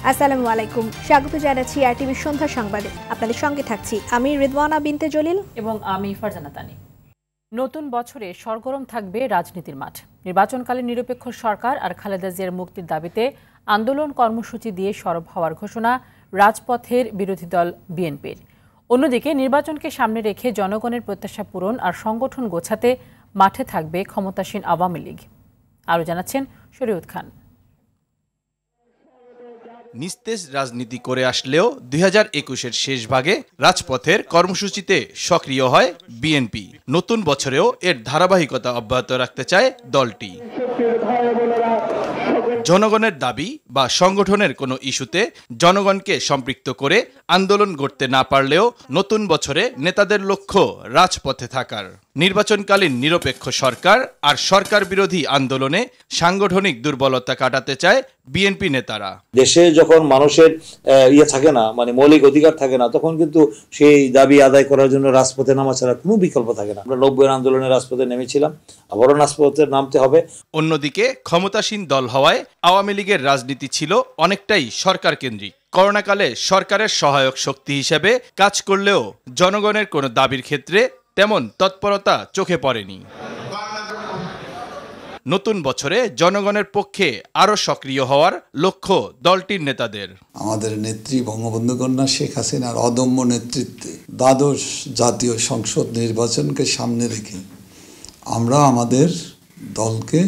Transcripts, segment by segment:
আসসালামু আলাইকুম, স্বাগত জানাচ্ছি আরটিভি সন্ধ্যা সংবাদে। আপনাদের সঙ্গে থাকছি আমি রিদওয়ানা বিনতে জলিল এবং আমি ফারজানা তানি। নতুন বছরে সরগরম থাকবে রাজনীতির মাঠ। নির্বাচনকালীন নিরপেক্ষ সরকার আর খালেদা জিয়ার মুক্তির দাবিতে আন্দোলন কর্মসূচি দিয়ে সরব হওয়ার ঘোষণা রাজপথের বিরোধী দল বিএনপির। অন্যদিকে নির্বাচনকে সামনে রেখে জনগণের প্রত্যাশা পূরণ আর সংগঠন গোছাতে মাঠে থাকবে ক্ষমতাসীন আওয়ামী লীগ। আরও জানাচ্ছেন শরীয়ত খান। নিস্তেজ রাজনীতি করে আসলেও 2021-এর শেষ ভাগে রাজপথের কর্মসূচিতে সক্রিয় হয় বিএনপি। নতুন বছরেও এর ধারাবাহিকতা অব্যাহত রাখতে চায় দলটি। জনগণের দাবি বা সংগঠনের কোনো ইস্যুতে জনগণকে সম্পৃক্ত করে আন্দোলন গড়তে না পারলেও নতুন বছরে নেতাদের লক্ষ্য রাজপথে থাকার। নির্বাচনকালীন নিরপেক্ষ সরকার আর সরকার বিরোধী আন্দোলনে সাংগঠনিক দুর্বলতা কাটাতে চায় বিএনপি নেতারা। দেশে যখন মানুষের থাকে না, মানে মৌলিক অধিকার থাকে না, তখন কিন্তু সেই দাবি আদায় করার জন্য রাজপথে নামা ছাড়া কোনো বিকল্প থাকে না। আমরা 90-এর আন্দোলনে রাজপথে নেমেছিলাম, আবারও রাজপথে নামতে হবে। অন্যদিকে ক্ষমতাসীন দল হওয়ায় আওয়ামী লীগের রাজনীতি ছিল অনেকটাই সরকার কেন্দ্রিক। করোনাকালে সরকারের সহায়ক শক্তি হিসেবে কাজ করলেও জনগণের কোনো দাবির ক্ষেত্রে তেমন তৎপরতা চোখে পড়েনি। নতুন বছরে জনগণের পক্ষে আরো সক্রিয় হওয়ার লক্ষ্য দলটির নেতাদের। আমাদের নেত্রী বঙ্গবন্ধু কন্যা শেখ হাসিনার অদম্য নেতৃত্বে দ্বাদশ জাতীয় সংসদ নির্বাচনকে সামনে রেখে আমরা আমাদের দলকে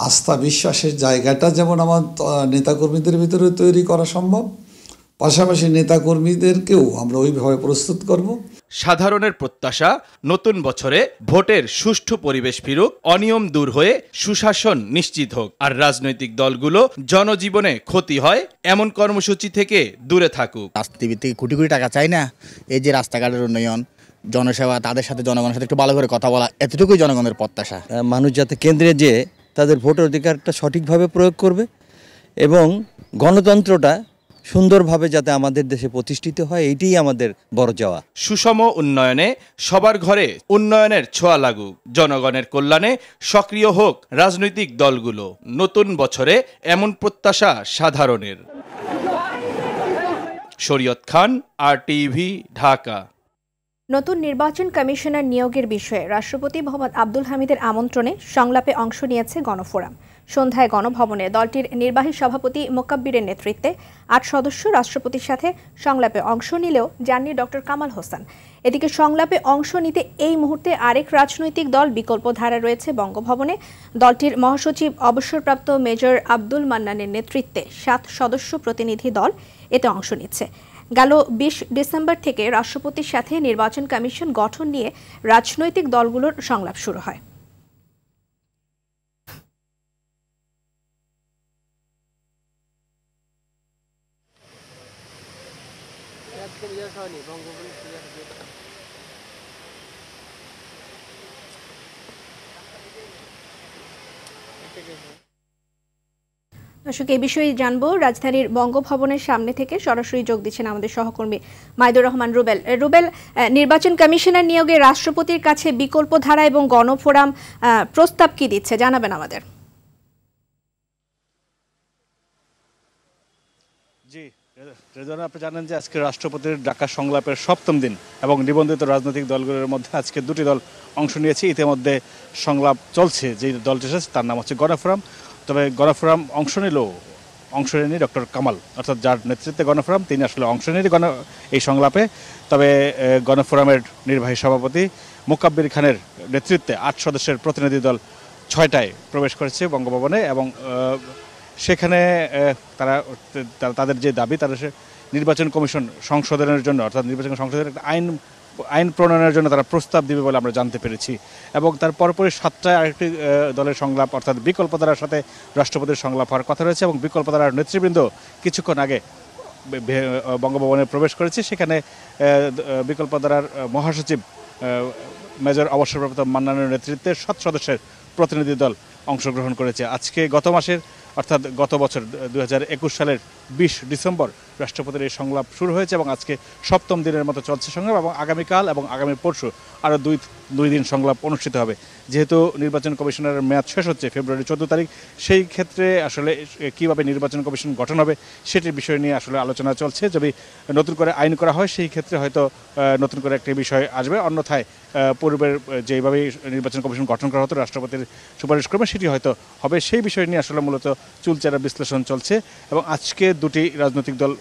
আস্থা বিশ্বাসের জায়গাটা যেমন আমার নেতাকর্মীদের ভিতরে তৈরি করা সম্ভব, পাশাপাশি নেতাকর্মীদেরকেও আমরা ওইভাবে প্রস্তুত করব। সাধারণের প্রত্যাশা নতুন বছরে ভোটের সুষ্ঠু পরিবেশ ফিরুক, অনিয়ম দূর হয়ে সুশাসন নিশ্চিত হোক, আর রাজনৈতিক দলগুলো জনজীবনে ক্ষতি হয় এমন কর্মসূচি থেকে দূরে থাকুক। রাজনীতিবিদ থেকে কোটি কোটি টাকা চাই না, এই যে রাস্তাঘাটের উন্নয়ন, জনসেবা, তাদের সাথে জনগণের সাথে একটু ভালো করে কথা বলা, এতটুকুই জনগণের প্রত্যাশা। মানুষ যাতে কেন্দ্রে যেয়ে তাদের ভোটের অধিকারটা সঠিকভাবে প্রয়োগ করবে এবং গণতন্ত্রটা সুন্দরভাবে যাতে আমাদের দেশে প্রতিষ্ঠিত হয়, এইটাই আমাদের বড় চাওয়া। সুষম উন্নয়নে সবার ঘরে উন্নয়নের ছোঁয়া লাগুক, জনগণের কল্যাণে সক্রিয় হোক রাজনৈতিক দলগুলো। নতুন বছরে এমন প্রত্যাশা সাধারণের। শরীয়ত খান, আরটিভি, ঢাকা। নতুন নির্বাচন কমিশনার নিয়োগের বিষয়ে রাষ্ট্রপতি মোহাম্মদ আব্দুল হামিদের আমন্ত্রণে সংলাপে অংশ নিয়েছে গণফোরাম। সন্ধ্যায় গণভবনে দলটির নির্বাহী সভাপতি মোকাব্বিরের নেতৃত্বে 8 সদস্য রাষ্ট্রপতির সাথে সংলাপে অংশ নিলেও যাননি ডক্টর কামাল হোসেন। এদিকে সংলাপে অংশ নিতে এই মুহূর্তে আরেক রাজনৈতিক দল বিকল্প ধারা রয়েছে বঙ্গভবনে। দলটির মহাসচিব অবসরপ্রাপ্ত মেজর আব্দুল মান্নানের নেতৃত্বে 7 সদস্য প্রতিনিধি দল এতে অংশ নিচ্ছে। গেল 20 ডিসেম্বর থেকে রাষ্ট্রপতির সাথে নির্বাচন কমিশন গঠন নিয়ে রাজনৈতিক দলগুলোর সংলাপ শুরু হয়। দর্শক, এই বিষয়ে জানবো রাজধানীর বঙ্গভবনের সামনে থেকে সরাসরি যোগ দিচ্ছেন আমাদের সহকর্মী মাইদুর রহমান রুবেল। রুবেল, নির্বাচন কমিশনার নিয়োগে রাষ্ট্রপতির কাছে বিকল্প ধারা এবং গণফোরাম প্রস্তাব কি দিচ্ছে জানাবেন আমাদের। জি রেজওয়ানা, আপনি জানেন যে আজকে রাষ্ট্রপতির ডাকা সংলাপের 7ম দিন এবং নিবন্ধিত রাজনৈতিক দলগুলোর মধ্যে আজকে 2টি দল অংশ নিয়েছে। ইতিমধ্যে সংলাপ চলছে, যে দলটি এসেছে তার নাম হচ্ছে গণফোরাম। তবে গণফোরাম অংশ নেয়নি ডক্টর কামাল, অর্থাৎ যার নেতৃত্বে গণফোরাম, তিনি আসলে অংশ নেয়নি এই সংলাপে। তবে গণফোরামের নির্বাহী সভাপতি মোকাব্বির খানের নেতৃত্বে 8 সদস্যের প্রতিনিধি দল 6টায় প্রবেশ করেছে বঙ্গভবনে এবং সেখানে তাদের যে দাবি, তারা নির্বাচন কমিশন সংশোধনের জন্য, অর্থাৎ নির্বাচন সংশোধনের একটা আইন প্রণয়নের জন্য তারা প্রস্তাব দিবে বলে আমরা জানতে পেরেছি। এবং তার পরপরই 7টায় আরেকটি দলের সংলাপ, অর্থাৎ বিকল্প ধারার সাথে রাষ্ট্রপতির সংলাপ হওয়ার কথা রয়েছে। এবং বিকল্প ধারার নেতৃবৃন্দ কিছুক্ষণ আগে বঙ্গভবনে প্রবেশ করেছে। সেখানে বিকল্প ধারার মহাসচিব মেজর অবসরপ্রাপ্ত মান্নানের নেতৃত্বে 7 সদস্যের প্রতিনিধি দল অংশগ্রহণ করেছে। আজকে গত মাসের, অর্থাৎ গত বছর 2021 সালের 20 ডিসেম্বর রাষ্ট্রপতির এই সংলাপ শুরু হয়েছে এবং আজকে সপ্তম দিনের মতো চলছে সংলাপ এবং আগামীকাল এবং আগামী পরশু আরও দুই দিন সংলাপ অনুষ্ঠিত হবে। যেহেতু নির্বাচন কমিশনের মেয়াদ শেষ হচ্ছে ফেব্রুয়ারি 14 তারিখ, সেই ক্ষেত্রে আসলে কীভাবে নির্বাচন কমিশন গঠন হবে সেটির বিষয় নিয়ে আসলে আলোচনা চলছে। যদি নতুন করে আইন করা হয় সেই ক্ষেত্রে হয়তো নতুন করে একটি বিষয় আসবে, অন্যথায় পূর্বের যেভাবে নির্বাচন কমিশন গঠন করা হতো রাষ্ট্রপতির সুপারিশ ক্রমে সেটি হয়তো হবে। সেই বিষয় নিয়ে আসলে মূলত চুলচেরা বিশ্লেষণ চলছে এবং আজকে দুটি রাজনৈতিক দল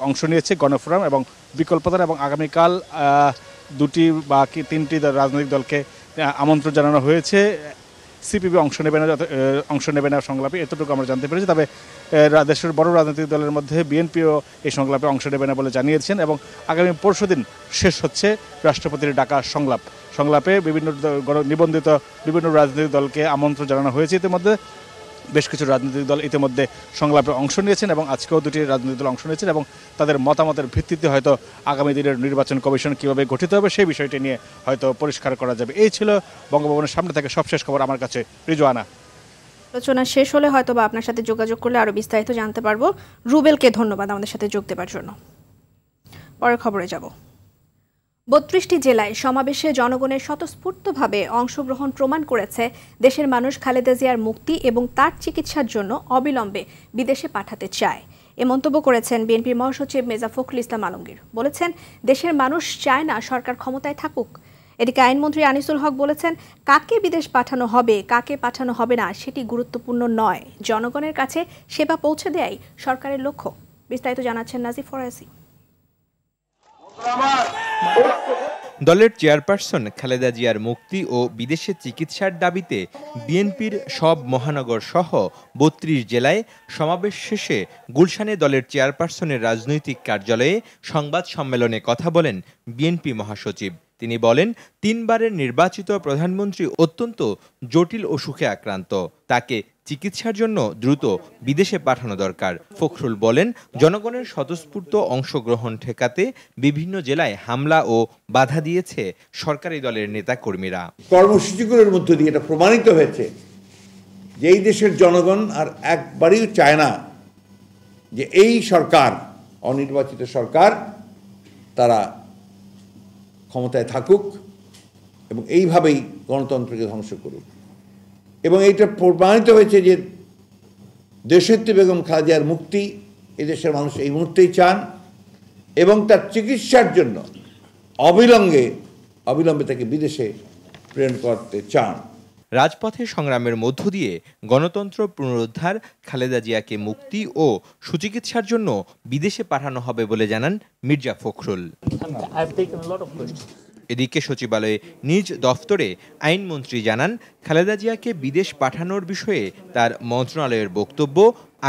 অংশ নিয়েছে, গণফোরাম এবং বিকল্পদল, এবং আগামীকাল দুটি বা তিনটি রাজনৈতিক দলকে আমন্ত্রণ জানানো হয়েছে। সিপিবি অংশ নেবে না সংলাপে, এতটুকু আমরা জানতে পেরেছি। তবে দেশের বড় রাজনৈতিক দলের মধ্যে বিএনপিও এই সংলাপে অংশ নেবে না বলে জানিয়েছেন এবং আগামী পরশুদিন শেষ হচ্ছে রাষ্ট্রপতির ডাকা সংলাপে নিবন্ধিত বিভিন্ন রাজনৈতিক দলকে আমন্ত্রণ জানানো হয়েছে। ইতিমধ্যে বেশ কিছু রাজনৈতিক দল ইতিমধ্যে সংলাপে অংশ নিয়েছেন এবং আজকেও দুটি রাজনৈতিক দল অংশ নিয়েছেন এবং তাদের মতামতের ভিত্তিতে হয়তো আগামী দিনের নির্বাচন কমিশন কীভাবে গঠিত হবে সেই বিষয়টি নিয়ে হয়তো পরিষ্কার করা যাবে। এই ছিল বঙ্গভবনের সামনে থেকে সবশেষ খবর। আমার কাছে রিজওয়ানা। আলোচনা শেষ হলে হয়তো বা আপনার সাথে যোগাযোগ করলে আরও বিস্তারিত জানতে পারবো। রুবেলকে ধন্যবাদ আমাদের সাথে যোগ দেওয়ার জন্য। পরের খবরে যাব। ৩২টি জেলায় সমাবেশে জনগণের স্বতঃস্ফূর্তভাবে অংশগ্রহণ প্রমাণ করেছে দেশের মানুষ খালেদা জিয়ার মুক্তি এবং তার চিকিৎসার জন্য অবিলম্বে বিদেশে পাঠাতে চায়। এ মন্তব্য করেছেন বিএনপির মহাসচিব মির্জা ফখরুল ইসলাম আলমগীর। বলেছেন, দেশের মানুষ চায় না সরকার ক্ষমতায় থাকুক। এদিকে আইনমন্ত্রী আনিসুল হক বলেছেন, কাকে বিদেশ পাঠানো হবে কাকে পাঠানো হবে না সেটি গুরুত্বপূর্ণ নয়, জনগণের কাছে সেবা পৌঁছে দেয়াই সরকারের লক্ষ্য। বিস্তারিত জানাচ্ছেন নাজিফ ফরাসি। দলের চেয়ারপারসন খালেদা জিয়ার মুক্তি ও বিদেশে চিকিৎসার দাবিতে বিএনপির সব মহানগর সহ ৩২ জেলায় সমাবেশ শেষে গুলশানে দলের চেয়ারপারসনের রাজনৈতিক কার্যালয়ে সংবাদ সম্মেলনে কথা বলেন বিএনপি মহাসচিব। তিনি বলেন, ৩ বারের নির্বাচিত প্রধানমন্ত্রী অত্যন্ত জটিল অসুখে আক্রান্ত, তাকে চিকিৎসার জন্য দ্রুত বিদেশে পাঠানো দরকার। ফখরুল বলেন, জনগণের স্বতঃস্ফূর্ত অংশগ্রহণ ঠেকাতে বিভিন্ন জেলায় হামলা ও বাধা দিয়েছে সরকারি দলের নেতাকর্মীরা। কর্মসূচিগুলোর মধ্য দিয়ে এটা প্রমাণিত হয়েছে যে এই দেশের জনগণ আর একবারই চায় না যে এই সরকার, অনির্বাচিত সরকার, তারা ক্ষমতায় থাকুক এবং এইভাবেই গণতন্ত্রকে ধ্বংস করুক। এবং এইটা প্রমাণিত হয়েছে যে দেশনেত্রী বেগম খালেদা জিয়ার মুক্তি এদেশের মানুষ এই মুহূর্তেই চান এবং তার চিকিৎসার জন্য অবিলম্বে তাকে বিদেশে প্রেরণ করতে চান। রাজপথে সংগ্রামের মধ্য দিয়ে গণতন্ত্র পুনরুদ্ধার, খালেদা জিয়াকে মুক্তি ও সুচিকিৎসার জন্য বিদেশে পাঠানো হবে বলে জানান মির্জা ফখরুল। এদিকে সচিবালয়ে নিজ দফতরে আইনমন্ত্রী জানান, খালেদা জিয়াকে বিদেশ পাঠানোর বিষয়ে তার মন্ত্রণালয়ের বক্তব্য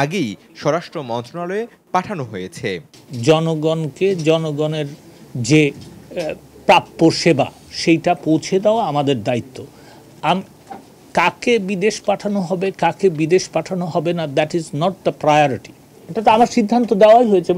আগেই স্বরাষ্ট্র মন্ত্রণালয়ে পাঠানো হয়েছে। জনগণকে জনগণের যে প্রাপ্য সেবা সেইটা পৌঁছে দেওয়া আমাদের দায়িত্ব। কাকে বিদেশ পাঠানো হবে কাকে বিদেশ পাঠানো হবে না, that is not the priority. এটা তো আমার সিদ্ধান্ত দেওয়াই হয়েছে।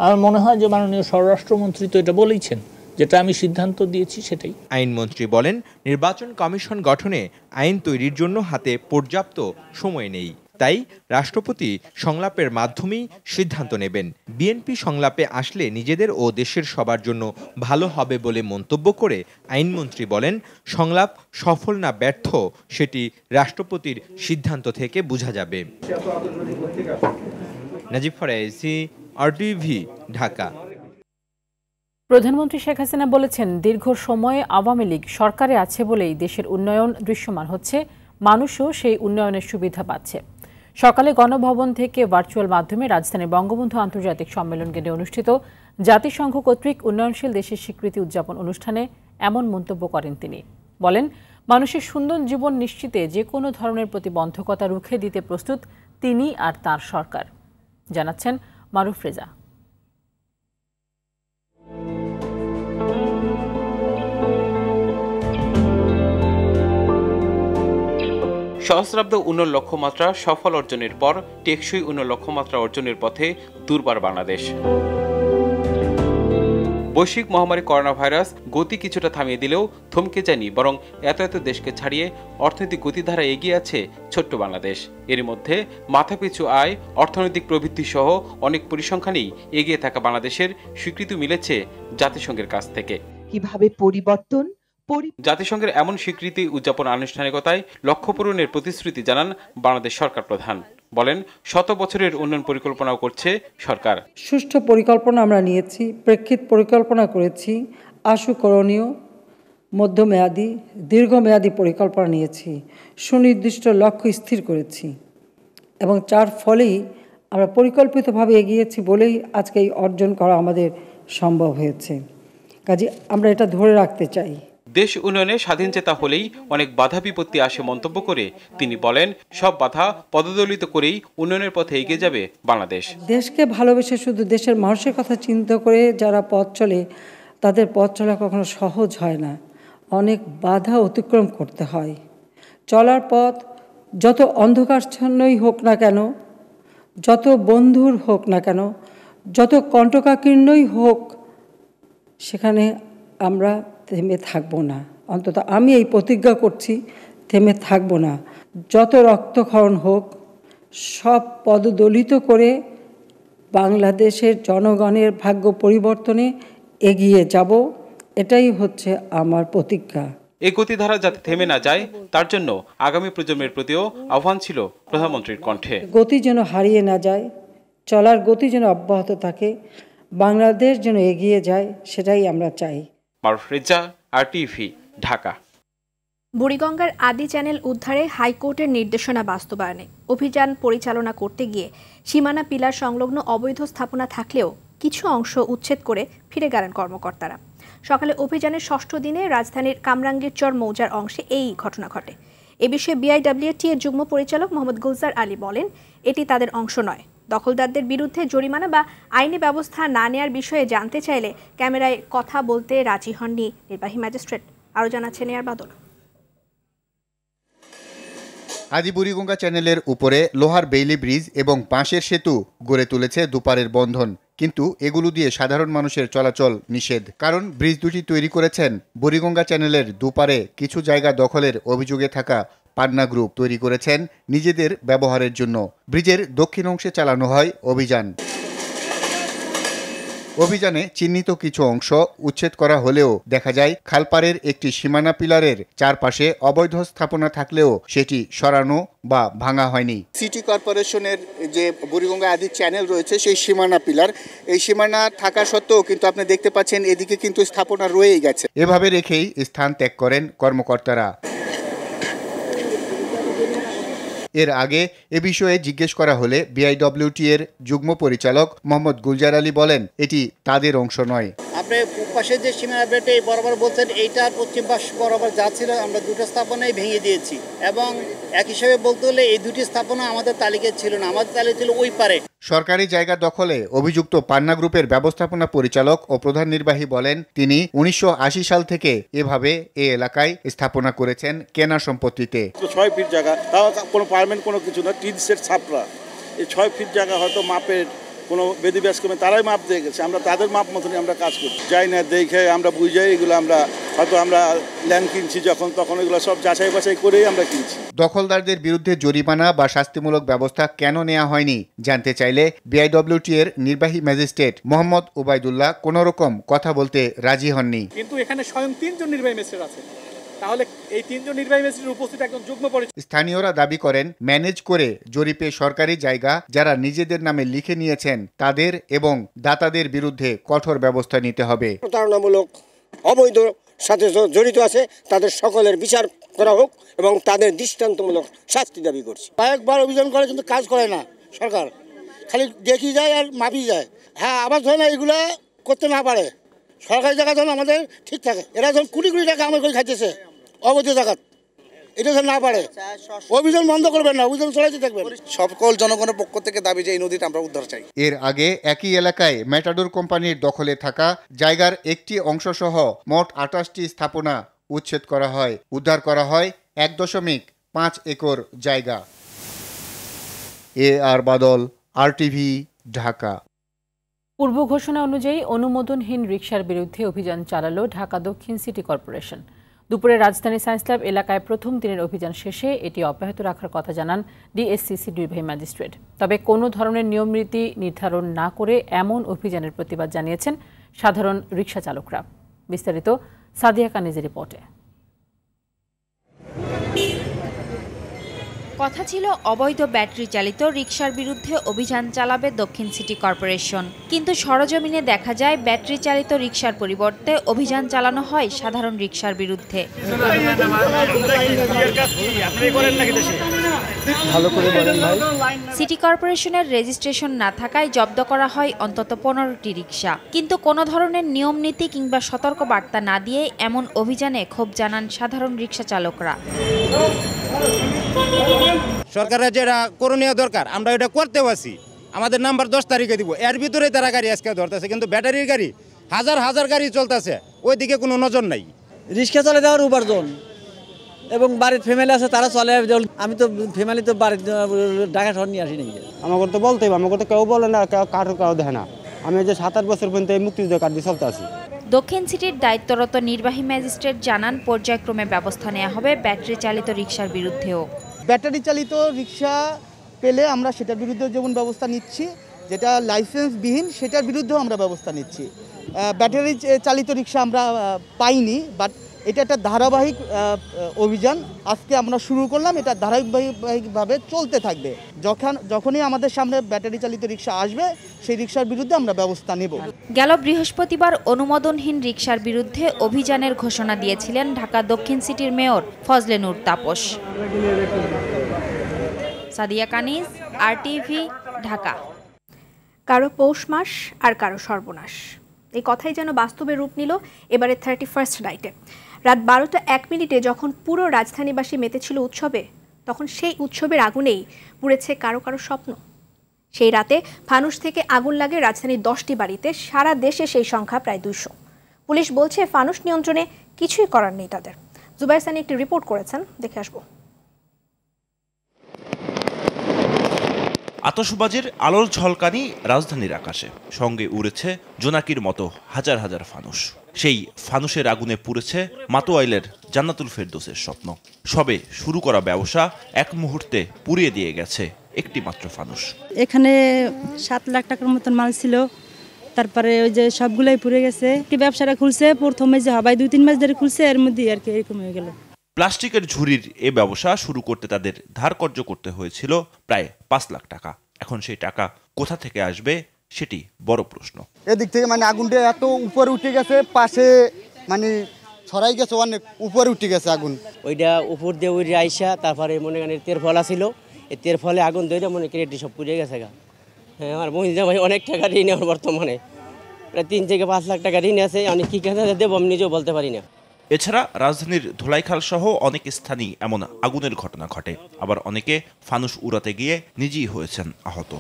আমার মনে হয় যে মাননীয় স্বরাষ্ট্রমন্ত্রী তো এটা বলেইছেন, যেটা আমি সিদ্ধান্ত দিয়েছি সেটাই। আইনমন্ত্রী বলেন, নির্বাচন কমিশন গঠনে আইন তৈরির জন্য হাতে পর্যাপ্ত সময় নেই, তাই রাষ্ট্রপতি সংলাপের মাধ্যমেই সিদ্ধান্ত নেবেন। বিএনপি সংলাপে আসলে নিজেদের ও দেশের সবার জন্য ভালো হবে বলে মন্তব্য করে আইনমন্ত্রী বলেন, সংলাপ সফল না ব্যর্থ সেটি রাষ্ট্রপতির সিদ্ধান্ত থেকে বোঝা যাবে। নাজিফ ফরাইসি, আরটিভি, ঢাকা। প্রধানমন্ত্রী শেখ হাসিনা বলেছেন, দীর্ঘ সময়ে আওয়ামী লীগ সরকারে আছে বলেই দেশের উন্নয়ন দৃশ্যমান হচ্ছে, মানুষও সেই উন্নয়নের সুবিধা পাচ্ছে। সকালে গণভবন থেকে ভার্চুয়াল মাধ্যমে রাজধানীর বঙ্গবন্ধু আন্তর্জাতিক সম্মেলন কেন্দ্রে অনুষ্ঠিত জাতিসংঘ কর্তৃক উন্নয়নশীল দেশের স্বীকৃতি উদযাপন অনুষ্ঠানে এমন মন্তব্য করেন তিনি। বলেন, মানুষের সুন্দর জীবন নিশ্চিতে যে কোনো ধরনের প্রতিবন্ধকতা রুখে দিতে প্রস্তুত তিনি আর তার সরকার। জানাচ্ছেন মারুফ রেজা। সহস্রাব্দ উন্নয়ন লক্ষ্যমাত্রা সফল অর্জনের পর টেকসই উন্নয়ন লক্ষ্যমাত্রা অর্জনের পথে দুর্বার বাংলাদেশ। বৈশ্বিক মহামারী করোনা ভাইরাস গতি কিছুটা থামিয়ে দিলেও থমকে যায়নি, বরং এত দেশকে ছাড়িয়ে অর্থনৈতিক গতিধারা এগিয়ে আছে ছোট্ট বাংলাদেশ। এর মধ্যে মাথাপিছু আয়, অর্থনৈতিক প্রবৃদ্ধি সহ অনেক পরিসংখ্যানেই এগিয়ে থাকা বাংলাদেশের স্বীকৃতি মিলেছে জাতিসংঘের কাছ থেকে। কিভাবে পরিবর্তন জাতিসংঘের এমন স্বীকৃতি উদযাপন আনুষ্ঠানিকতায় লক্ষ্য পূরণের প্রতিশ্রুতি জানান বাংলাদেশ সরকার প্রধান। বলেন, 100 বছরের উন্নয়ন পরিকল্পনাও করছে সরকার। সুষ্ঠু পরিকল্পনা আমরা নিয়েছি, প্রেক্ষিত পরিকল্পনা করেছি, আশু করণীয়, মধ্যমেয়াদী, দীর্ঘমেয়াদী পরিকল্পনা নিয়েছি, সুনির্দিষ্ট লক্ষ্য স্থির করেছি এবং যার ফলেই আমরা পরিকল্পিতভাবে এগিয়েছি বলেই আজকে এই অর্জন করা আমাদের সম্ভব হয়েছে। কাজে আমরা এটা ধরে রাখতে চাই। দেশ উন্নয়নে স্বাধীনচেতা হলেই অনেক বাধা বিপত্তি আসে মন্তব্য করে তিনি বলেন, সব বাধা পদদলিত করেই উন্নয়নের পথে এগিয়ে যাবে বাংলাদেশ। দেশকে ভালোবেসে শুধু দেশের মানুষের কথা চিন্তা করে যারা পথ চলে, তাদের পথ চলা কখনো সহজ হয় না, অনেক বাধা অতিক্রম করতে হয়। চলার পথ যত অন্ধকারাচ্ছন্নই হোক না কেন, যত বন্ধুর হোক না কেন, যত কণ্টকাকীর্ণই হোক, সেখানে আমরা থেমে থাকবো না। অন্তত আমি এই প্রতিজ্ঞা করছি, থেমে থাকবো না। যত রক্তক্ষরণ হোক, সব পদদলিত করে বাংলাদেশের জনগণের ভাগ্য পরিবর্তনে এগিয়ে যাব, এটাই হচ্ছে আমার প্রতিজ্ঞা। এই গতিধারা যাতে থেমে না যায়, তার জন্য আগামী প্রজন্মের প্রতিও আহ্বান ছিল প্রধানমন্ত্রীর কণ্ঠে। গতি যেন হারিয়ে না যায়, চলার গতি যেন অব্যাহত থাকে, বাংলাদেশ যেন এগিয়ে যায়, সেটাই আমরা চাই। মারুফ রেজা, RTV, ঢাকা। বুড়িগঙ্গার আদি চ্যানেল উদ্ধারে হাইকোর্টের নির্দেশনা বাস্তবায়নে অভিযান পরিচালনা করতে গিয়ে সীমানা পিলার সংলগ্ন অবৈধ স্থাপনা থাকলেও কিছু অংশ উচ্ছেদ করে ফিরে গেলেন কর্মকর্তারা। সকালে অভিযানের ৬ষ্ঠ দিনে রাজধানীর কামরাঙ্গীরচর মৌজার অংশে এই ঘটনা ঘটে। এ বিষয়ে BIWT এর যুগ্ম পরিচালক মোহাম্মদ গুলজার আলী বলেন, এটি তাদের অংশ নয়। দখলদারদের বিরুদ্ধে জরিমানা বা আইনি ব্যবস্থা না নেয়ার বিষয়ে জানতে চাইলে ক্যামেরায় কথা বলতে রাজি হননি নির্বাহী ম্যাজিস্ট্রেট। আরও জানাচ্ছেন এয়ার বাদল। আদি বুড়িগঙ্গা চ্যানেলের উপরে লোহার বেইলি ব্রিজ এবং বাঁশের সেতু গড়ে তুলেছে দুপারের বন্ধন, কিন্তু এগুলো দিয়ে সাধারণ মানুষের চলাচল নিষেধ। কারণ ব্রিজ দুটি তৈরি করেছেন বুড়িগঙ্গা চ্যানেলের দুপারে কিছু জায়গা দখলের অভিযোগে থাকা পান্না গ্রুপ তৈরি করেছেন নিজেদের ব্যবহারের জন্য। ব্রিজের দক্ষিণ অংশে চালানো হয় অভিযানে চিহ্নিত কিছু অংশ উচ্ছেদ করা হলেও দেখা যায় খালপাড়ের একটি সীমানা পিলারের চারপাশে অবৈধ স্থাপনা থাকলেও সেটি সরানো বা ভাঙা হয়নি। সিটি কর্পোরেশনের যে বুড়িগঙ্গা আদি চ্যানেল রয়েছে, সেই সীমানা পিলার, এই সীমানা থাকা সত্ত্বেও কিন্তু আপনি দেখতে পাচ্ছেন এদিকে কিন্তু স্থাপনা রয়েই গেছে। এভাবে রেখেই স্থান ত্যাগ করেন কর্মকর্তারা। এর আগে এ বিষয়ে জিজ্ঞেস করা হলে BIWT এর যুগ্ম পরিচালক মোহাম্মদ গুলজার আলী বলেন, এটি তাদের অংশ নয়। আপনি পাশে যে সীমানা বেটে বরাবর বলছেন, এইটার পশ্চিম পাশ বরাবর যা ছিল আমরা দুটো স্থাপনাই ভেঙে দিয়েছি, এবং এক হিসেবে বলতে হলে এই দুটি স্থাপনা আমাদের তালিকায় ছিল না, আমাদের তালিকা ছিল ওই পারে। সরকারি জায়গা দখলে অভিযুক্ত পান্না গ্রুপের ব্যবস্থাপনা পরিচালক ও প্রধান নির্বাহী বলেন, তিনি 1980 সাল থেকে এভাবে এই এলাকায় স্থাপনা করেছেন কেনা সম্পত্তিতে। 6 ফিট জায়গা, তাও কোনো পারমেন্ট কোনো কিছু না, টিন সেট ছাপরা। এই 6 ফিট জায়গা হয়তো মাপের কোনো বেদিব্যাস কমে তারাই মাপ দিয়ে গেছে, আমরা তাদের মাপ মতনই আমরা কাজ করি। যাই না দেখে আমরা বুঝাই, এগুলো আমরা হয়তো আমরা ল্যান্ড কিনছি যখন, তখন এগুলো সব যাচাই বাছাই করেই আমরা কিনছি। দখলদারদের বিরুদ্ধে জরিমানা বা শাস্তিমূলক ব্যবস্থা কেন নেওয়া হয়নি জানতে চাইলে BIWT এর নির্বাহী ম্যাজিস্ট্রেট মোহাম্মদ ওবায়দুল্লাহ কোনো রকম কথা বলতে রাজি হননি। কিন্তু এখানে স্বয়ং 3 জন নির্বাহী ম্যাজিস্ট্রেট আছে, তাহলে এই 3 জন নির্বাহী ম্যাজিস্ট্রেটের উপস্থিত একজন যুগ্ম পরিচালক। স্থানীয়রা দাবি করেন, ম্যানেজ করে জরিপে সরকারি জায়গা যারা নিজেদের নামে লিখে নিয়েছেন তাদের এবং দাতাদের বিরুদ্ধে কঠোর ব্যবস্থা নিতে হবে। প্রতারণামূলক অবৈধ সাথে জড়িত আছে তাদের সকলের বিচার করা হোক এবং তাদের দৃষ্টান্তমূলক শাস্তি দাবি করছি। কয়েকবার অভিযান করে কিন্তু কাজ করে না সরকার, খালি দেখি যায় আর মাপি যায়। হ্যাঁ, আবার ধরে না এগুলা করতে না পারে, সরকারি জায়গা যেন আমাদের ঠিক থাকে। এরা যখন কোটি কোটি টাকা আমার করে খাইতেছে অবৈধ জায়গা, এটা যেন না পারে। অভিযান বন্ধ করবেন না, অভিযান চলাইতে থাকবেন। সকল জনগণের পক্ষ থেকে দাবি যে এই নদীটা আমরা উদ্ধার চাই। এর আগে একই এলাকায় ম্যাটাডোর কোম্পানির দখলে থাকা জায়গার একটি অংশসহ মোট 28টি স্থাপনা উচ্ছেদ করা হয়। উদ্ধার করা হয় 1.5 একর জায়গা। AR বাদল, RTV, ঢাকা। পূর্ব ঘোষণা অনুযায়ী অনুমোদনহীন রিকশার বিরুদ্ধে অভিযান চালালো ঢাকা দক্ষিণ সিটি কর্পোরেশন। দুপুরে রাজধানী সায়েন্স ল্যাব এলাকায় প্রথম দিনের অভিযান শেষে এটি অব্যাহত রাখার কথা জানান ডিএসসিসি নির্বাহী ম্যাজিস্ট্রেট। তবে কোনো ধরনের নিয়মনীতি নির্ধারণ না করে এমন অভিযানের প্রতিবাদ জানিয়েছেন সাধারণ রিকশা চালকরা। বিস্তারিত সাদিয়া কানিজের রিপোর্টে। কথা ছিল অবৈধ ব্যাটারি চালিত রিকশার বিরুদ্ধে অভিযান চালাবে দক্ষিণ সিটি কর্পোরেশন, কিন্তু সরজমিনে দেখা যায় ব্যাটারি চালিত রিকশার পরিবর্তে অভিযান চালানো হয় সাধারণ রিকশার বিরুদ্ধে। সিটি কর্পোরেশনের রেজিস্ট্রেশন না থাকায় জব্দ করা হয় অন্তত 15টি রিকশা, কিন্তু কোনো ধরনের নিয়ম নীতি কিংবা সতর্ক বার্তা না দিয়ে এমন অভিযানে ক্ষোভ জানান সাধারণ রিকশা চালকরা। সরকারের যেটা করণীয় দরকার আমরা এটা করতে পারছি, আমাদের নাম্বার 10 তারিখে দিব, এর ভিতরে তারা গাড়ি আজকে ধরতেছে, কিন্তু ব্যাটারির গাড়ি হাজার হাজার গাড়ি চলতেছে, ওই দিকে কোনো নজর নাই। রিক্সা চলে দেওয়ার উপার্জন এবং বাড়ির ফ্যামিলি আছে তারা চলে। আমি তো ফ্যামিলি তো বাড়ির ঢাকা শহর নিয়ে আসি নাই। আমাকে তো বলতেই আমাকে তো কেউ বলে না, কারো দেখে না। আমি যে 7-8 বছর পর্যন্ত এই মুক্তিযুদ্ধ কার্ড দিয়ে চলতে আছি। দক্ষিণ সিটির দায়িত্বরত নির্বাহী ম্যাজিস্ট্রেট জানান পর্যায়ক্রমে ব্যবস্থা নেওয়া হবে ব্যাটারি চালিত রিকশার বিরুদ্ধেও। ব্যাটারি চালিত রিকশা পেলে আমরা সেটার বিরুদ্ধে যেমন ব্যবস্থা নিচ্ছি, যেটা লাইসেন্সবিহীন সেটার বিরুদ্ধেও আমরা ব্যবস্থা নিচ্ছি। ব্যাটারি চালিত রিকশা আমরা পাইনি, বাট এটা একটা ধারাবাহিক অভিযান আজকে আমরা শুরু করলাম, এটা ধারাবাহিকভাবে চলতে থাকবে। যখনই আমাদের সামনে ব্যাটারি চালিত রিকশা আসবে সেই রিকশার বিরুদ্ধে আমরা ব্যবস্থা নেব। গেল বৃহস্পতিবার অনুমোদনহীন রিকশার বিরুদ্ধে অভিযানের ঘোষণা দিয়েছিলেন ঢাকা দক্ষিণ সিটির মেয়র ফজলে নূর তাপস। সাদিয়া কানিজ, RTV, ঢাকা। কারো পৌষ মাস আর কারো সর্বনাশ, এই কথাই যেন বাস্তবে রূপ নিল এবারে 31st নাইটে। রাত 12টা 1 মিনিটে যখন পুরো রাজধানীবাসী মেতেছিল উৎসবে, তখন সেই উৎসবের আগুনেই পুড়েছে কারো কারো স্বপ্ন। সেই রাতে ফানুস থেকে আগুন লাগে রাজধানীর 10টি বাড়িতে, সারা দেশে সেই সংখ্যা প্রায় 200। পুলিশ বলছে ফানুস নিয়ন্ত্রণে কিছুই করার নেই তাদের। জুবাইর সানি একটি রিপোর্ট করেছেন, দেখে আসবো। আতশবাজির আলোর ঝলকানি রাজধানীর আকাশে, সঙ্গে উড়েছে জোনাকির মতো হাজার হাজার ফানুস। সেই ফানুসের আগুনে পুড়েছে মাতোয়াইলের জান্নাতুল ফেরদৌসের স্বপ্ন। সবে শুরু করা ব্যবসা এক মুহূর্তে পুড়িয়ে দিয়ে গেছে একটি মাত্র ফানুস। এখানে 7 লাখ টাকার মতন মাল ছিল, তারপরে ওই যে সবগুলাই পুড়ে গেছে। কি ব্যবসাটা খুলছে প্রথমে যে হবাই 2-3 মাস ধরে খুলছে, এর মধ্যে আর কি এরকম হয়ে গেল। প্লাস্টিকের ঝুড়ির এ ব্যবসা শুরু করতে তাদের ধার কর্য করতে হয়েছিল প্রায় 5 লাখ টাকা। এখন সেই টাকা কোথা থেকে আসবে সেটি বড় প্রশ্ন। এদিক থেকে মানে আগুনটা এত উপরে উঠে গেছে, পাশে মানে ছড়াই গেছে, অনেক উপরে উঠে গেছে আগুন। ওইটা উপর দিয়ে ওই আইসা, তারপরে মনে করেন তের ফল ছিল, এই তের ফলে আগুন ধরে মনে করি এটি সব পুড়ে গেছে গা। হ্যাঁ, আমার মহিলা ভাই অনেক টাকা ঋণ, আমার বর্তমানে প্রায় 3 থেকে 5 লাখ টাকা ঋণ আছে। আমি কী কাজে দেবো আমি নিজেও বলতে পারি না। এছাড়া রাজধানীর ধোলাইখাল সহ অনেক স্থানেই এমন আগুনের ঘটনা ঘটে, আবার অনেকে ফানুস উড়াতে গিয়ে নিজেই হয়েছেন আহত।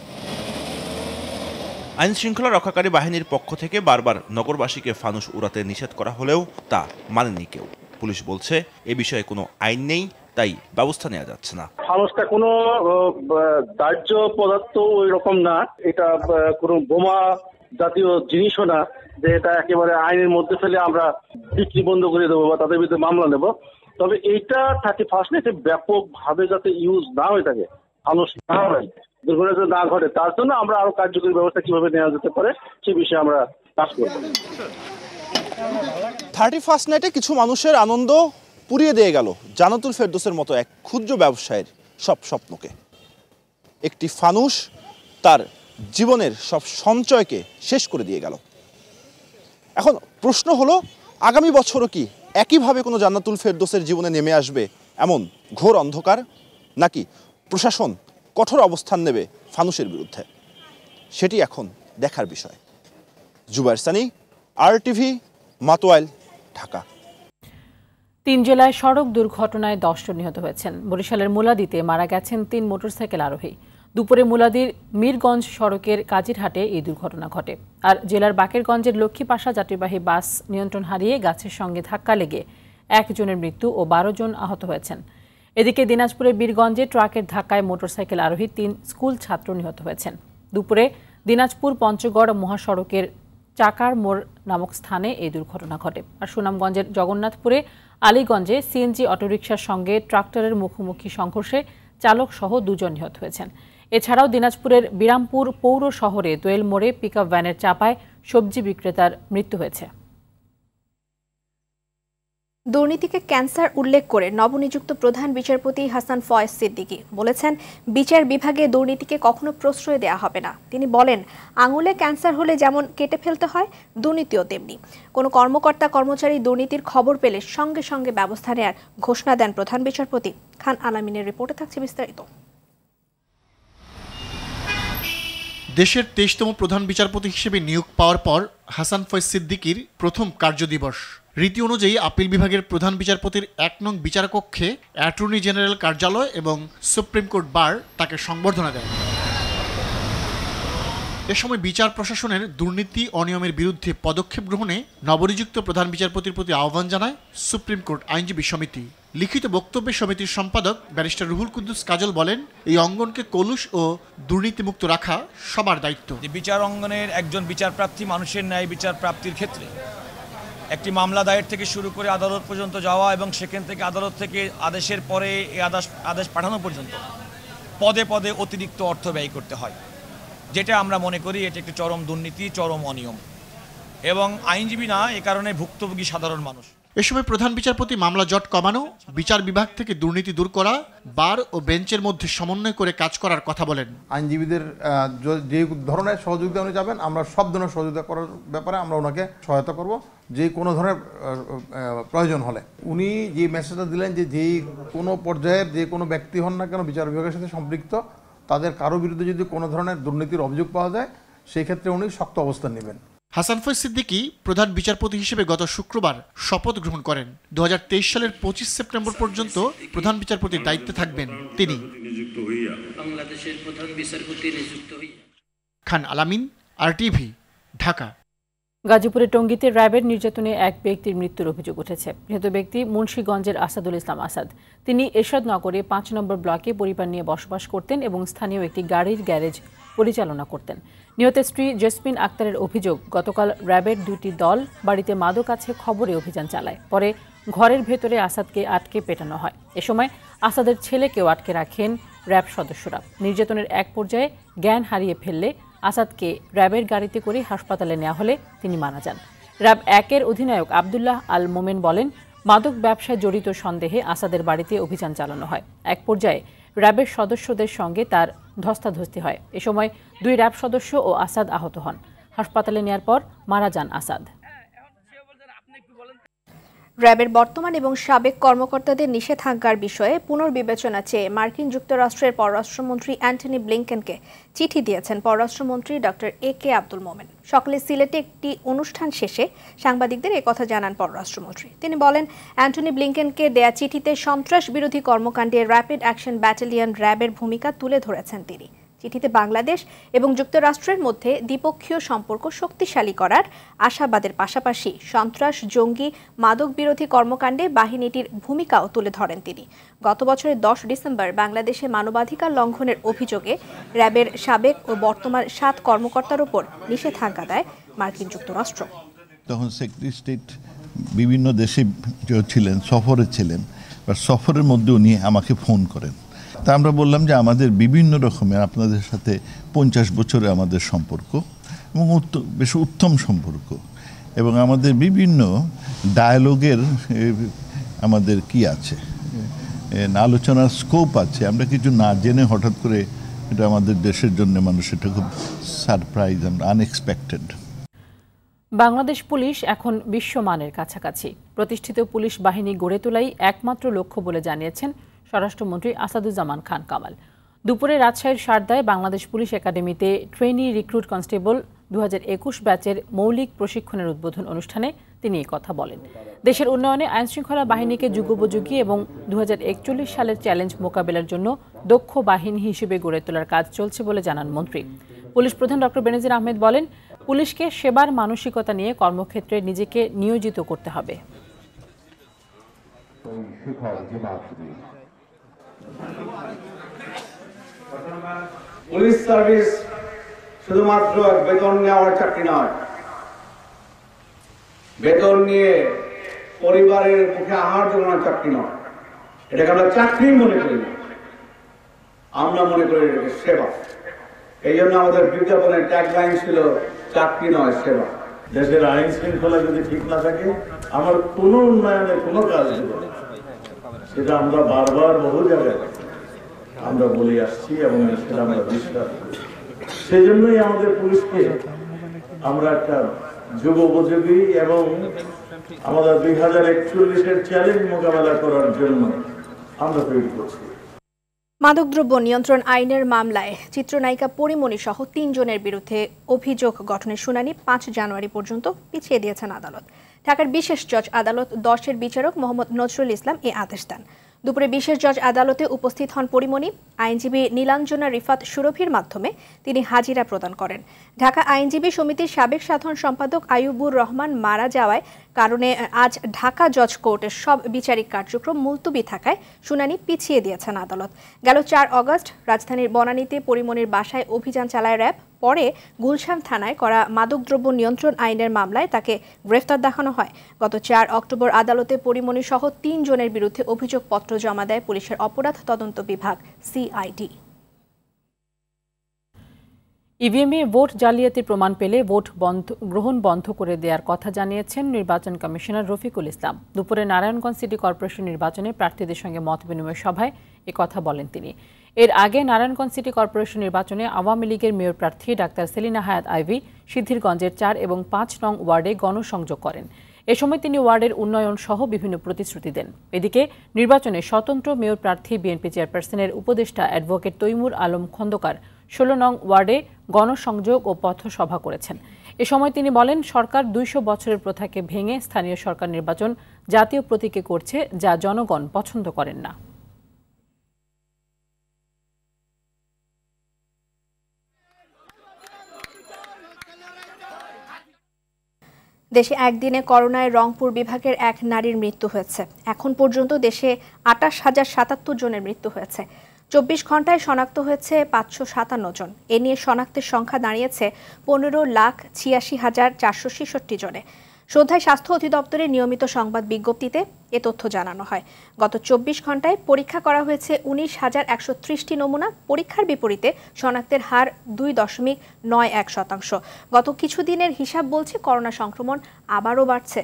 আইন শৃঙ্খলা রক্ষাকারী বাহিনীর পক্ষ থেকে বারবার নগরবাসীকে ফানুস উড়াতে নিষেধ করা হলেও তা মানেনি কেউ। পুলিশ বলছে এ বিষয়ে কোনো আইন নেই, তাই ব্যবস্থা নেওয়া যাচ্ছে না। ফানুসটা কোনো দাহ্য পদার্থ ওই রকম না, এটা কোনো বোমা জাতীয় জিনিসও না যে এটা একেবারে আইনের মধ্যে ফেলে আমরা বিক্রি বন্ধ করে দেবো বা তাদের বিরুদ্ধে মামলা নেব। তবে এইটা 31st নাইটে ব্যাপকভাবে যাতে ইউজ না হয়ে থাকে, ফানুস না হয়, দুর্ঘটনা না ঘটে, তার জন্য আমরা আরো কার্যকরী ব্যবস্থা কিভাবে নেওয়া যেতে পারে সে বিষয়ে আমরা কাজ করব। 31st নাইটে কিছু মানুষের আনন্দ পুড়িয়ে দিয়ে গেল জান্নাতুল ফেরদৌসের মতো এক ক্ষুদ্র ব্যবসায়ীর সব স্বপ্নকে। একটি ফানুস তার জীবনের সব সঞ্চয়কে শেষ করে দিয়ে গেল। এখন প্রশ্ন হলো, আগামী বছরও কি একইভাবে কোনো জান্নাতুল ফেরদৌসের জীবনে নেমে আসবে এমন ঘোর অন্ধকার, নাকি প্রশাসন কঠোর অবস্থান নেবে ফানুসের বিরুদ্ধে? সেটি এখন দেখার বিষয়। জুবাইর সানি, RTV, মাতোয়াইল, ঢাকা। 3 জেলায় সড়ক দুর্ঘটনায় 10 জন নিহত হয়েছেন। বরিশালের মুলাদীতে মারা গেছেন 3 মোটরসাইকেল আরোহী। দুপুরে মুলাদীর মিরগঞ্জ সড়কের কাজিরহাটে এই দুর্ঘটনা ঘটে। আর জেলার বাকেরগঞ্জের লক্ষ্মীপাশা যাত্রীবাহী বাস নিয়ন্ত্রণ হারিয়ে গাছের সঙ্গে ধাক্কা লেগে 1 জনের মৃত্যু ও 12 জন আহত হয়েছেন। এদিকে দিনাজপুরের বীরগঞ্জে ট্রাকের ধাক্কায় মোটরসাইকেল আরোহী 3 স্কুল ছাত্র নিহত হয়েছেন। দুপুরে দিনাজপুর পঞ্চগড় মহাসড়কের চাকার মোড় নামক স্থানে এই দুর্ঘটনা ঘটে। আর সুনামগঞ্জের জগন্নাথপুরে আলীগঞ্জে সিএনজি অটোরিকশার সঙ্গে ট্রাক্টরের মুখোমুখি সংঘর্ষে চালক সহ 2 জন নিহত হয়েছেন। এছাড়াও দিনাজপুরের বিরামপুর পৌর শহরে দোয়েল মোড়ে পিকআপ ভ্যানের চাপায় সবজি বিক্রেতার মৃত্যু হয়েছে। দুর্নীতিকে ক্যান্সার উল্লেখ করে নবনিযুক্ত প্রধান বিচারপতি হাসান ফয়েজ সিদ্দিকী বলেছেন, বিচার বিভাগে দুর্নীতিকে কখনো প্রশ্রয় দেওয়া হবে না। তিনি বলেন, আঙুলে ক্যান্সার হলে যেমন কেটে ফেলতে হয়, দুর্নীতিও তেমনি। কোনো কর্মকর্তা কর্মচারী দুর্নীতির খবর পেলে সঙ্গে সঙ্গে ব্যবস্থা নেওয়ার ঘোষণা দেন প্রধান বিচারপতি। খান আলামিনের রিপোর্টে থাকছে বিস্তারিত। দেশের 23তম প্রধান বিচারপতি হিসেবে নিয়োগ পাওয়ার পর হাসান ফয়েজ সিদ্দিকীর প্রথম কার্যদিবস। রীতি অনুযায়ী আপিল বিভাগের প্রধান বিচারপতির 1 নং বিচারকক্ষে অ্যাটর্নি জেনারেল কার্যালয় এবং সুপ্রিম কোর্ট বার তাকে সংবর্ধনা দেয়। এ সময় বিচার প্রশাসনের দুর্নীতি অনিয়মের বিরুদ্ধে পদক্ষেপ গ্রহণে নবনিযুক্ত প্রধান বিচারপতির প্রতি আহ্বান জানায় সুপ্রিম কোর্ট আইনজীবী সমিতি। লিখিত বক্তব্যে সমিতির সম্পাদক ব্যারিস্টার রুহুল কুদ্দুস কাজল বলেন, এই অঙ্গনকে কলুষ ও দুর্নীতিমুক্ত রাখা সবার দায়িত্ব। বিচার অঙ্গনের একজন বিচারপ্রার্থী মানুষের ন্যায় বিচার প্রাপ্তির ক্ষেত্রে একটি মামলা দায়ের থেকে শুরু করে আদালত পর্যন্ত যাওয়া এবং সেখান থেকে আদালত থেকে আদেশের পরে এই আদেশ পাঠানো পর্যন্ত পদে পদে অতিরিক্ত অর্থ ব্যয় করতে হয়, যেটা আমরা মনে করি এটি একটি চরম দুর্নীতি, চরম অনিয়ম, এবং আইনজীবী না, এ কারণে ভুক্তভোগী সাধারণ মানুষ। এ সময় প্রধান বিচারপতি মামলা জট কমানো, বিচার বিভাগ থেকে দুর্নীতি দূর করা, বার ও বেঞ্চের মধ্যে সমন্বয় করে কাজ করার কথা বলেন। আইনজীবীদের যে ধরনের সহযোগিতা উনি যাবেন, আমরা সব ধরনের সহযোগিতা করার ব্যাপারে আমরা ওনাকে সহায়তা করব, যে কোনো ধরনের প্রয়োজন হলে। উনি যে মেসেজটা দিলেন যে কোনো পর্যায়ের যে কোনো ব্যক্তি হন না কেন বিচার বিভাগের সাথে সম্পৃক্ত, তাদের কারো বিরুদ্ধে যদি কোনো ধরনের দুর্নীতির অভিযোগ পাওয়া যায়, সেই ক্ষেত্রে উনি শক্ত অবস্থান নেবেন। হাসান ফয়েজ সিদ্দিকী প্রধান বিচারপতি হিসেবে গত শুক্রবার শপথ গ্রহণ করেন। 2023 সালের 25 সেপ্টেম্বর পর্যন্ত প্রধান বিচারপতির দায়িত্বে থাকবেন তিনি। খান আলামিন, আরটিভি, ঢাকা। গাজীপুরের টঙ্গীতে র্যাবের নির্যাতনে এক ব্যক্তির মৃত্যুর অভিযোগ উঠেছে। নিহত ব্যক্তি মুন্সিগঞ্জের আসাদুল ইসলাম আসাদ। তিনি এরশাদনগরে 5 নম্বর ব্লকে পরিবার নিয়ে বসবাস করতেন এবং স্থানীয় একটি গাড়ির গ্যারেজ পরিচালনা করতেন। নিহতের স্ত্রী জেসমিন আক্তারের অভিযোগ, গতকাল র্যাবের 2টি দল বাড়িতে মাদক আছে খবরে অভিযান চালায়। পরে ঘরের ভেতরে আসাদকে আটকে পেটানো হয়। এ সময় আসাদের ছেলেকেও আটকে রাখেন র্যাব সদস্যরা। নির্যাতনের এক পর্যায়ে জ্ঞান হারিয়ে ফেললে আসাদকে র্যাবের গাড়িতে করে হাসপাতালে নেওয়া হলে তিনি মারা যান। র্যাব 1-এর অধিনায়ক আবদুল্লাহ আল মোমেন বলেন, মাদক ব্যবসায় জড়িত সন্দেহে আসাদের বাড়িতে অভিযান চালানো হয়। এক পর্যায়ে র্যাবের সদস্যদের সঙ্গে তার ধস্তাধস্তি হয়। এ সময় 2 র্যাব সদস্য ও আসাদ আহত হন। হাসপাতালে নেওয়ার পর মারা যান আসাদ। র্যাবের বর্তমান এবং সাবেক কর্মকর্তাদের নিষেধাজ্ঞার বিষয়ে পুনর্বিবেচনা চেয়ে মার্কিন যুক্তরাষ্ট্রের পররাষ্ট্রমন্ত্রী অ্যান্টনি ব্লিংকেনকে চিঠি দিয়েছেন পররাষ্ট্রমন্ত্রী ডক্টর এ.কে আব্দুল মোমেন। সকালে সিলেটে একটি অনুষ্ঠান শেষে সাংবাদিকদের একথা জানান পররাষ্ট্রমন্ত্রী। তিনি বলেন, অ্যান্টনি ব্লিংকেনকে দেয়া চিঠিতে সন্ত্রাস বিরোধী কর্মকাণ্ডে র্যাপিড অ্যাকশন ব্যাটালিয়ন র্যাবের ভূমিকা তুলে ধরেছেন তিনি। চিঠিতে বাংলাদেশ এবং যুক্তরাষ্ট্রের মধ্যে দ্বিপক্ষীয় সম্পর্ক শক্তিশালী করার আশাবাদের পাশাপাশি সন্ত্রাস, জঙ্গি, মাদক বিরোধী কর্মকাণ্ডে বাহিনীটির ভূমিকাও তুলে ধরেন তিনি। গত বছরের 10 ডিসেম্বর বাংলাদেশে মানবাধিকার লঙ্ঘনের অভিযোগে র্যাবের সাবেক ও বর্তমান 7 কর্মকর্তার উপর নিষেধাজ্ঞা দেয় মার্কিন যুক্তরাষ্ট্র। তখন সেক্রেটারি স্টেট বিভিন্ন দেশে ছিলেন, সফরে ছিলেন, সফরের মধ্যে উনি আমাকে ফোন করেন। তা আমরা বললাম যে আমাদের বিভিন্ন রকমের আপনাদের সাথে 50 বছরে আমাদের সম্পর্ক এবং বেশ উত্তম সম্পর্ক, এবং আমাদের বিভিন্ন ডায়ালগের আমাদের কি আছে, আলোচনার স্কোপ আছে। আমরা কিছু না জেনে হঠাৎ করে এটা আমাদের দেশের জন্য মানুষ এটা খুব সারপ্রাইজ, আনএক্সপেক্টেড। বাংলাদেশ পুলিশ এখন বিশ্বমানের কাছাকাছি। প্রতিষ্ঠিত পুলিশ বাহিনী গড়ে তোলাই একমাত্র লক্ষ্য বলে জানিয়েছেন স্বরাষ্ট্রমন্ত্রী আসাদুজ্জামান খান কামাল। দুপুরে রাজশাহীর সারদায় বাংলাদেশ পুলিশ একাডেমিতে ট্রেনি রিক্রুট কনস্টেবল 2021 ব্যাচের মৌলিক প্রশিক্ষণের উদ্বোধন অনুষ্ঠানে তিনি এই কথা বলেন। দেশের উন্নয়নে আইনশৃঙ্খলা বাহিনীকে যুগোপযোগী এবং 2041 সালের চ্যালেঞ্জ মোকাবেলার জন্য দক্ষ বাহিনী হিসেবে গড়ে তোলার কাজ চলছে বলে জানান মন্ত্রী। পুলিশ প্রধান ডক্টর বেনজির আহমেদ বলেন, পুলিশকে সেবার মানসিকতা নিয়ে কর্মক্ষেত্রে নিজেকে নিয়োজিত করতে হবে। পুলিশ সার্ভিস শুধুমাত্র বেতন নেওয়ার চাকরি নয়, বেতন নিয়ে পরিবারের মুখে আহার জোগানোর চাকরি নয়। এটাকে আমরা চাকরি মনে করি না, আমরা মনে করি এটাকে সেবা। এই জন্য আমাদের বিজ্ঞাপনের ট্যাগলাইন ছিল চাকরি নয় সেবা। দেশের আইন শৃঙ্খলা যদি ঠিক না থাকে আমার কোনো উন্নয়নের কোনো কাজ হবে না, সেটা আমরা বারবার বহু জায়গায় আমরা বলে আসছি এবং সেটা আমরা বিশ্বাস করি। সেই জন্যই আমাদের পুলিশকে আমরা একটা যুগোপযোগী এবং আমাদের 2041-এর চ্যালেঞ্জ মোকাবেলা করার জন্য আমরা তৈরি করছি। মাদকদ্রব্য নিয়ন্ত্রণ আইনের মামলায় চিত্রনায়িকা পরিমণি সহ 3 জনের বিরুদ্ধে অভিযোগ গঠনের শুনানি 5 জানুয়ারি পর্যন্ত পিছিয়ে দিয়েছেন আদালত। ঢাকার বিশেষ জজ আদালত 10-এর বিচারক মোহাম্মদ নজরুল ইসলাম এই আদেশ দেন। দুপুরে বিশেষ জজ আদালতে উপস্থিত হন পরিমণি। আইনজীবী নীলাঞ্জনা রিফাত সুরভির মাধ্যমে তিনি হাজিরা প্রদান করেন। ঢাকা আইনজীবী সমিতির সাবেক সাধারণ সম্পাদক আইয়ুবুর রহমান মারা যাওয়ার কারণে আজ ঢাকা জজ কোর্টের সব বিচারিক কার্যক্রম মুলতবি থাকায় শুনানি পিছিয়ে দিয়েছেন আদালত। গেল 4 অগস্ট রাজধানীর বনানীতে পরিমণির বাসায় অভিযান চালায় র্যাব। পরে গুলশান থানায় করা মাদকদ্রব্য নিয়ন্ত্রণ আইনের মামলায় তাকে গ্রেফতার দেখানো হয়। গত 4 অক্টোবর আদালতে পরিমণি সহ 3 জনের বিরুদ্ধে অভিযোগপত্র জমা দেয় পুলিশের অপরাধ তদন্ত বিভাগ সিআইডি। ইভিএমে ভোট জালিয়াতির প্রমাণ পেলে ভোট গ্রহণ বন্ধ করে দেওয়ার কথা জানিয়েছেন নির্বাচন কমিশনার রফিকুল ইসলাম। দুপুরে নারায়ণগঞ্জ সিটি কর্পোরেশন নির্বাচনে প্রার্থীদের সঙ্গে মতবিনিময় সভায় কথা বলেন তিনি। এর আগে নারায়ণগঞ্জ সিটি কর্পোরেশন নির্বাচনে আওয়ামী লীগের মেয়র প্রার্থী ডাক্তার সেলিনা হায়াত আইভি সিদ্ধিরগঞ্জের 4 এবং 5 নং ওয়ার্ডে গণসংযোগ করেন। এ সময় তিনি ওয়ার্ডের উন্নয়ন সহ বিভিন্ন প্রতিশ্রুতি দেন। এদিকে নির্বাচনে স্বতন্ত্র মেয়র প্রার্থী বিএনপি চেয়ারপারসনের উপদেষ্টা অ্যাডভোকেট তৈমুর আলম খন্দকার 16 নং ওয়ার্ডে গণসংযোগ ও পথসভা করেছেন। এ সময় তিনি বলেন, সরকার 200 বছরের প্রথাকে ভেঙে স্থানীয় সরকার নির্বাচন জাতীয় প্রতীকে করছে, যা জনগণ পছন্দ করেন না। দেশে একদিনে করোনায় রংপুর বিভাগের 1 নারীর মৃত্যু হয়েছে। এখন পর্যন্ত দেশে 28,077 জনের মৃত্যু হয়েছে। 24 ঘন্টায় শনাক্ত হয়েছে 557 জন। এ নিয়ে শনাক্তের সংখ্যা দাঁড়িয়েছে 15,86,466 জনে। সন্ধ্যায় স্বাস্থ্য অধিদপ্তরের নিয়মিত সংবাদ বিজ্ঞপ্তিতে এ তথ্য জানানো হয়। গত 24 ঘন্টায় পরীক্ষা করা হয়েছে 19,130টি নমুনা। পরীক্ষার বিপরীতে শনাক্তের হার 2.91%। গত কিছুদিনের হিসাব বলছে করোনা সংক্রমণ আবারও বাড়ছে।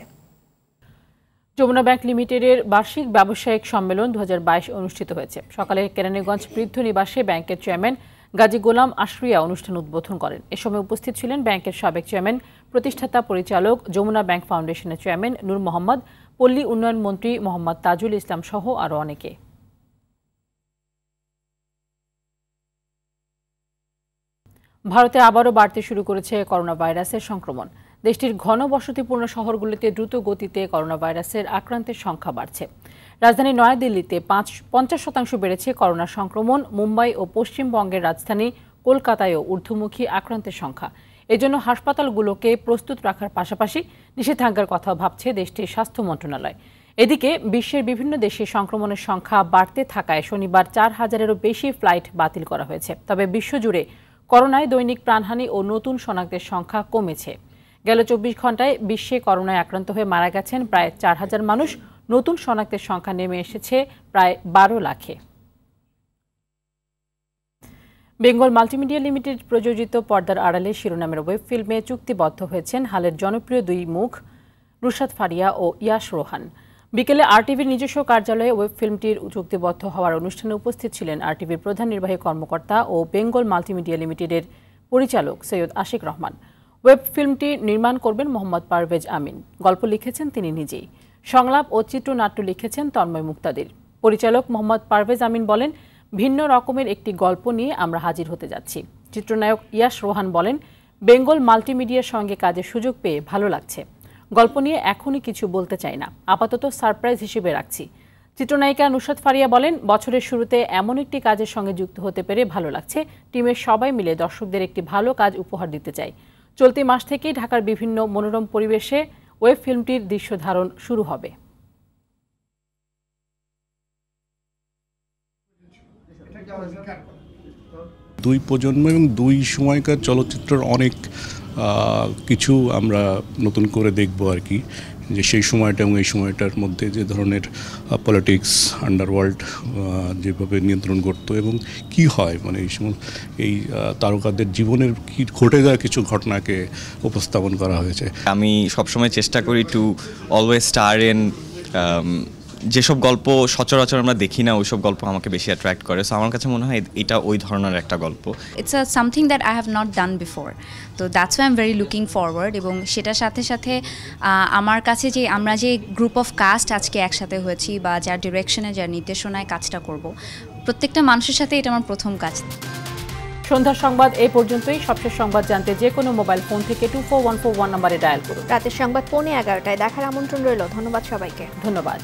যমুনা ব্যাংক লিমিটেডের বার্ষিক ব্যবসায়িক সম্মেলন 2022 অনুষ্ঠিত হয়েছে। সকালে কেরানীগঞ্জ বৃদ্ধ নিবাসে ব্যাংকের চেয়ারম্যান গাজী গোলাম আশরিয়া অনুষ্ঠান উদ্বোধন করেন। এ সময় উপস্থিত ছিলেন ব্যাংকের সাবেক চেয়ারম্যান, প্রতিষ্ঠাতা পরিচালক, যমুনা ব্যাংক ফাউন্ডেশনের চেয়ারম্যান নূর মোহাম্মদ, পল্লী উন্নয়ন মন্ত্রী মোহাম্মদ তাজুল ইসলাম সহ আরও অনেকে। ভারতে আবারও বাড়তে শুরু করেছে করোনা ভাইরাসের সংক্রমণ। দেশটির ঘনবসতিপূর্ণ শহরগুলিতে দ্রুত গতিতে করোনা ভাইরাসের আক্রান্তের সংখ্যা বাড়ছে। রাজধানী নয়াদিল্লিতে 50% বেড়েছে করোনা সংক্রমণ। মুম্বাই ও পশ্চিমবঙ্গের রাজধানী কলকাতায়ও ঊর্ধ্বমুখী আক্রান্তের সংখ্যা। এজন্য হাসপাতালগুলোকে প্রস্তুত রাখার পাশাপাশি নিষেধাজ্ঞার কথা ভাবছে দেশটির স্বাস্থ্য মন্ত্রণালয়। এদিকে বিশ্বের বিভিন্ন দেশে সংক্রমণের সংখ্যা বাড়তে থাকায় শনিবার 4,000-এরও বেশি ফ্লাইট বাতিল করা হয়েছে। তবে বিশ্বজুড়ে করোনায় দৈনিক প্রাণহানি ও নতুন শনাক্তের সংখ্যা কমেছে। গেল 24 ঘন্টায় বিশ্বে করোনায় আক্রান্ত হয়ে মারা গেছেন প্রায় 4,000 মানুষ। নতুন শনাক্তের সংখ্যা নেমে এসেছে প্রায় 12 লাখে। বেঙ্গল মাল্টিমিডিয়া লিমিটেড প্রযোজিত পর্দার আড়ালে শিরোনামের ওয়েব ফিল্মে চুক্তিবদ্ধ হয়েছেন হালের জনপ্রিয় 2 মুখ নুসরাত ফারিয়া ও ইয়াশ রোহান। বিকেলে আরটিভির নিজস্ব কার্যালয়ে ওয়েব ফিল্মটির চুক্তিবদ্ধ হওয়ার অনুষ্ঠানে উপস্থিত ছিলেন আরটিভির প্রধান নির্বাহী কর্মকর্তা ও বেঙ্গল মাল্টিমিডিয়া লিমিটেডের পরিচালক সৈয়দ আশিক রহমান। ওয়েব ফিল্মটি নির্মাণ করবেন মোহাম্মদ পারভেজ আমিন। গল্প লিখেছেন তিনি নিজেই। সংলাপ ও চিত্রনাট্য লিখেছেন তন্ময় মুক্তাদির। পরিচালক মোহাম্মদ পারভেজ আমিন বলেন, ভিন্ন রকমের একটি গল্প নিয়ে আমরা হাজির হতে যাচ্ছি। চিত্রনায়ক ইয়াশ রোহান বলেন, বেঙ্গল মাল্টিমিডিয়ার সঙ্গে কাজের সুযোগ পেয়ে ভালো লাগছে। গল্প নিয়ে এখনই কিছু বলতে চাই না, আপাতত সারপ্রাইজ হিসেবে রাখছি। চিত্রনায়িকা নুসরাত ফারিয়া বলেন, বছরের শুরুতে এমন একটি কাজের সঙ্গে যুক্ত হতে পেরে ভালো লাগছে। টিমের সবাই মিলে দর্শকদের একটি ভালো কাজ উপহার দিতে চাই। চলতি মাস থেকেই ঢাকার বিভিন্ন মনোরম পরিবেশে ওয়েব ফিল্মটির দৃশ্য ধারণ শুরু হবে। দুই প্রজন্ম এবং দুই সময়কার চলচ্চিত্রের অনেক কিছু আমরা নতুন করে দেখব আর কি, যে সেই সময়টা এবং এই সময়টার মধ্যে যে ধরনের পলিটিক্স আন্ডারওয়ার্ল্ড যেভাবে নিয়ন্ত্রণ করতো এবং কি হয়, মানে এই সময় এই তারকাদের জীবনের কি ঘটে যাওয়া কিছু ঘটনাকে উপস্থাপন করা হয়েছে। আমি সবসময় চেষ্টা করি টু অলওয়েজ স্টার ইন যেসব গল্প সচরাচর আমরা দেখি না, ওইসব গল্প আমাকে বেশি অ্যাট্রাক্ট করে। সো আমার কাছে মনে হয় এটা ওই ধরনের একটা গল্প। It's something that I have not done before, তো that's why I am very looking forward. এবং সেটার সাথে সাথে আমার কাছে যে আমরা যে গ্রুপ অফ কাস্ট আজকে একসাথে হয়েছি বা যার ডিরেকশনে যার নির্দেশনায় কাজটা করব, প্রত্যেকটা মানুষের সাথে এটা আমার প্রথম কাজ। সন্ধ্যার সংবাদ এই পর্যন্তই। সবশেষ সংবাদ জানতে যে কোনো মোবাইল ফোন থেকে 24141 নম্বরে ডায়াল করুন। রাতের সংবাদ 11:15টায় দেখার আমন্ত্রণ রইল। ধন্যবাদ সবাইকে। ধন্যবাদ।